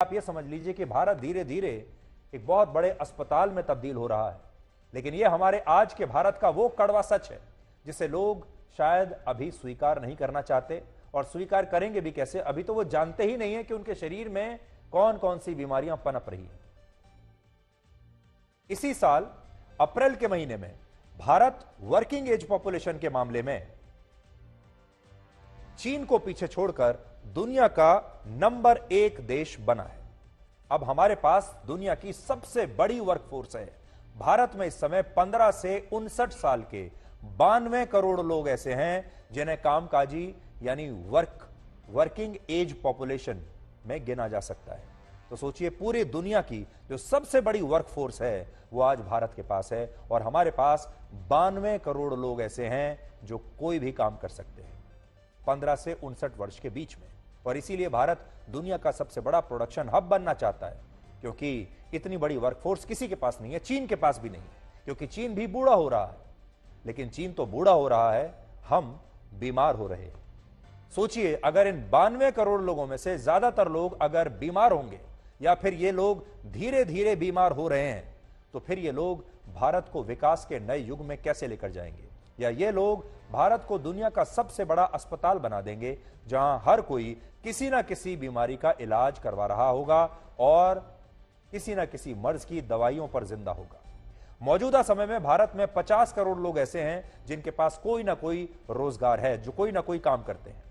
आप ये समझ लीजिए कि भारत धीरे धीरे एक बहुत बड़े अस्पताल में तब्दील हो रहा है। लेकिन यह हमारे आज के भारत का वो कड़वा सच है जिसे लोग शायद अभी स्वीकार नहीं करना चाहते, और स्वीकार करेंगे भी कैसे? अभी तो वो जानते ही नहीं है कि उनके शरीर में कौन कौन सी बीमारियां पनप रही हैं। इसी साल अप्रैल के महीने में भारत वर्किंग एज पॉपुलेशन के मामले में चीन को पीछे छोड़कर दुनिया का नंबर 1 देश बना है। अब हमारे पास दुनिया की सबसे बड़ी वर्कफोर्स है। भारत में इस समय 15 से 59 साल के 92 करोड़ लोग ऐसे हैं जिन्हें कामकाजी यानी वर्किंग एज पॉपुलेशन में गिना जा सकता है। तो सोचिए, पूरी दुनिया की जो सबसे बड़ी वर्कफोर्स है वो आज भारत के पास है, और हमारे पास 92 करोड़ लोग ऐसे हैं जो कोई भी काम कर सकते हैं 15 से 59 वर्ष के बीच में। और इसीलिए भारत दुनिया का सबसे बड़ा प्रोडक्शन हब बनना चाहता है, क्योंकि इतनी बड़ी वर्कफोर्स किसी के पास नहीं है, चीन के पास भी नहीं है, क्योंकि चीन भी बूढ़ा हो रहा है। लेकिन चीन तो बूढ़ा हो रहा है, हम बीमार हो रहे हैं। सोचिए, अगर इन 92 करोड़ लोगों में से ज्यादातर लोग अगर बीमार होंगे, या फिर ये लोग धीरे धीरे बीमार हो रहे हैं, तो फिर ये लोग भारत को विकास के नए युग में कैसे लेकर जाएंगे? या ये लोग भारत को दुनिया का सबसे बड़ा अस्पताल बना देंगे, जहां हर कोई किसी ना किसी बीमारी का इलाज करवा रहा होगा और किसी ना किसी मर्ज की दवाइयों पर जिंदा होगा। मौजूदा समय में भारत में 50 करोड़ लोग ऐसे हैं जिनके पास कोई ना कोई रोजगार है, जो कोई ना कोई काम करते हैं।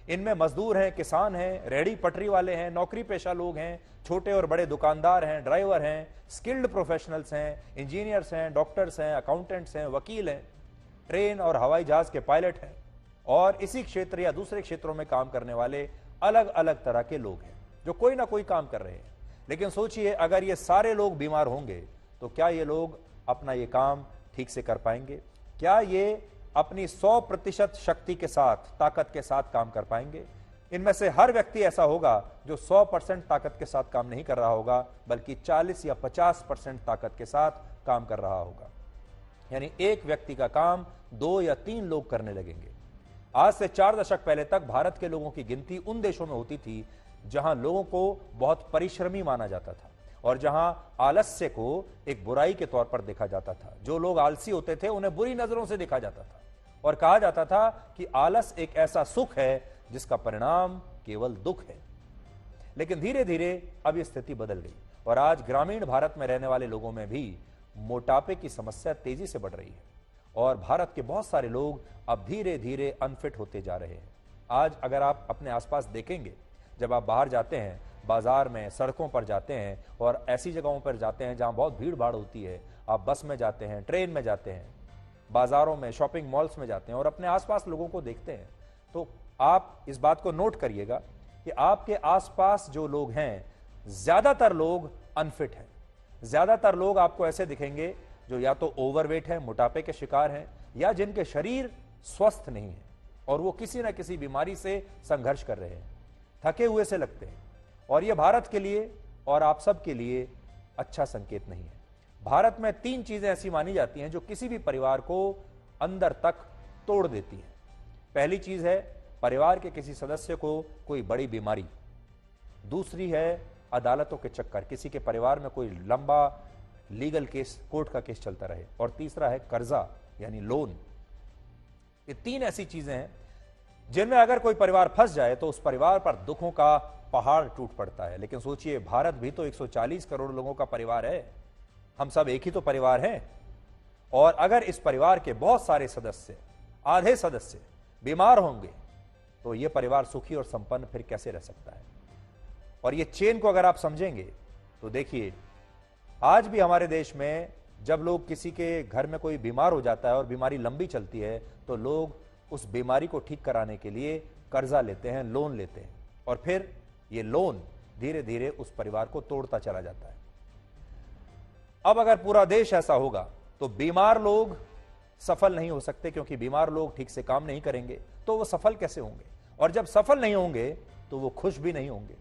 इनमें मजदूर हैं, किसान हैं, रेहड़ी पटरी वाले हैं, नौकरी पेशा लोग हैं, छोटे और बड़े दुकानदार हैं, ड्राइवर हैं, स्किल्ड प्रोफेशनल्स हैं, इंजीनियर्स हैं, डॉक्टर्स हैं, अकाउंटेंट्स हैं, वकील हैं, ट्रेन और हवाई जहाज के पायलट हैं, और इसी क्षेत्र या दूसरे क्षेत्रों में काम करने वाले अलग अलग तरह के लोग हैं जो कोई ना कोई काम कर रहे हैं। लेकिन सोचिए, अगर ये सारे लोग बीमार होंगे तो क्या ये लोग अपना ये काम ठीक से कर पाएंगे? क्या ये अपनी 100% शक्ति के साथ, ताकत के साथ काम कर पाएंगे? इनमें से हर व्यक्ति ऐसा होगा जो 100% ताकत के साथ काम नहीं कर रहा होगा, बल्कि 40 या 50% ताकत के साथ काम कर रहा होगा। यानी एक व्यक्ति का काम 2 या 3 लोग करने लगेंगे। आज से 4 दशक पहले तक भारत के लोगों की गिनती उन देशों में होती थी जहां लोगों को बहुत परिश्रमी माना जाता था, और जहां आलस्य को एक बुराई के तौर पर देखा जाता था। जो लोग आलसी होते थे उन्हें बुरी नजरों से देखा जाता था, और कहा जाता था कि आलस एक ऐसा सुख है जिसका परिणाम केवल दुख है। लेकिन धीरे धीरे अब यह स्थिति बदल गई, और आज ग्रामीण भारत में रहने वाले लोगों में भी मोटापे की समस्या तेजी से बढ़ रही है, और भारत के बहुत सारे लोग अब धीरे धीरे अनफिट होते जा रहे हैं। आज अगर आप अपने आसपास देखेंगे, जब आप बाहर जाते हैं, बाजार में, सड़कों पर जाते हैं, और ऐसी जगहों पर जाते हैं जहां बहुत भीड़ भाड़ होती है, आप बस में जाते हैं, ट्रेन में जाते हैं, बाजारों में, शॉपिंग मॉल्स में जाते हैं और अपने आसपास लोगों को देखते हैं, तो आप इस बात को नोट करिएगा कि आपके आसपास जो लोग हैं, ज्यादातर लोग अनफिट हैं। ज्यादातर लोग आपको ऐसे दिखेंगे जो या तो ओवरवेट है, मोटापे के शिकार हैं, या जिनके शरीर स्वस्थ नहीं है और वो किसी ना किसी बीमारी से संघर्ष कर रहे हैं, थके हुए से लगते हैं। और यह भारत के लिए और आप सब के लिए अच्छा संकेत नहीं है। भारत में 3 चीजें ऐसी मानी जाती हैं जो किसी भी परिवार को अंदर तक तोड़ देती हैं। पहली चीज है परिवार के किसी सदस्य को कोई बड़ी बीमारी, दूसरी है अदालतों के चक्कर, किसी के परिवार में कोई लंबा लीगल केस, कोर्ट का केस चलता रहे, और तीसरा है कर्जा यानी लोन। ये 3 ऐसी चीजें हैं जिनमें अगर कोई परिवार फंस जाए तो उस परिवार पर दुखों का पहाड़ टूट पड़ता है। लेकिन सोचिए, भारत भी तो 140 करोड़ लोगों का परिवार है, हम सब एक ही तो परिवार हैं, और अगर इस परिवार के बहुत सारे सदस्य, आधे सदस्य बीमार होंगे तो यह परिवार सुखी और संपन्न फिर कैसे रह सकता है? और ये चेन को अगर आप समझेंगे तो देखिए, आज भी हमारे देश में जब लोग किसी के घर में कोई बीमार हो जाता है और बीमारी लंबी चलती है, तो लोग उस बीमारी को ठीक कराने के लिए कर्जा लेते हैं, लोन लेते हैं, और फिर ये लोन धीरे धीरे उस परिवार को तोड़ता चला जाता है। अब अगर पूरा देश ऐसा होगा तो बीमार लोग सफल नहीं हो सकते, क्योंकि बीमार लोग ठीक से काम नहीं करेंगे तो वो सफल कैसे होंगे? और जब सफल नहीं होंगे तो वो खुश भी नहीं होंगे,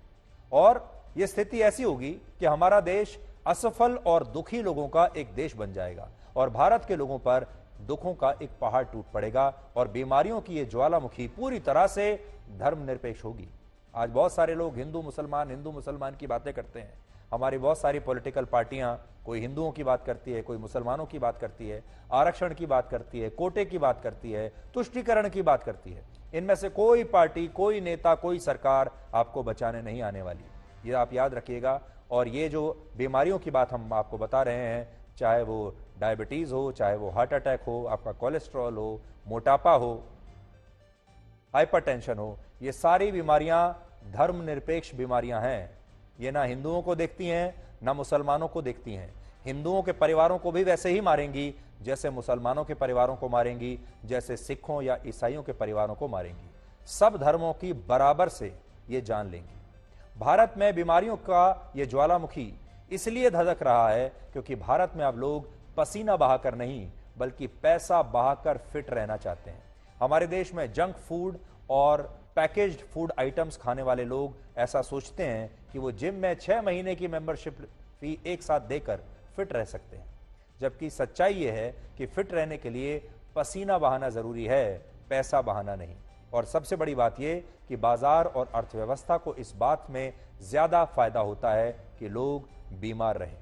और यह स्थिति ऐसी होगी कि हमारा देश असफल और दुखी लोगों का एक देश बन जाएगा, और भारत के लोगों पर दुखों का एक पहाड़ टूट पड़ेगा, और बीमारियों की यह ज्वालामुखी पूरी तरह से धर्मनिरपेक्ष होगी। आज बहुत सारे लोग हिंदू मुसलमान की बातें करते हैं। हमारी बहुत सारी पॉलिटिकल पार्टियां, कोई हिंदुओं की बात करती है, कोई मुसलमानों की बात करती है, आरक्षण की बात करती है, कोटे की बात करती है, तुष्टीकरण की बात करती है। इनमें से कोई पार्टी, कोई नेता, कोई सरकार आपको बचाने नहीं आने वाली, ये आप याद रखिएगा। और ये जो बीमारियों की बात हम आपको बता रहे हैं, चाहे वो डायबिटीज हो, चाहे वो हार्ट अटैक हो, आपका कोलेस्ट्रॉल हो, मोटापा हो, हाइपरटेंशन हो, ये सारी बीमारियां धर्मनिरपेक्ष बीमारियां हैं। ये ना हिंदुओं को देखती हैं, ना मुसलमानों को देखती हैं। हिंदुओं के परिवारों को भी वैसे ही मारेंगी जैसे मुसलमानों के परिवारों को मारेंगी, जैसे सिखों या ईसाइयों के परिवारों को मारेंगी। सब धर्मों की बराबर से ये जान लेंगी। भारत में बीमारियों का ये ज्वालामुखी इसलिए धधक रहा है क्योंकि भारत में अब लोग पसीना बहाकर नहीं, बल्कि पैसा बहाकर फिट रहना चाहते हैं। हमारे देश में जंक फूड और पैकेज्ड फूड आइटम्स खाने वाले लोग ऐसा सोचते हैं कि वो जिम में 6 महीने की मेंबरशिप फी एक साथ देकर फिट रह सकते हैं, जबकि सच्चाई ये है कि फिट रहने के लिए पसीना बहाना जरूरी है, पैसा बहाना नहीं। और सबसे बड़ी बात यह कि बाजार और अर्थव्यवस्था को इस बात में ज्यादा फायदा होता है कि लोग बीमार रहें।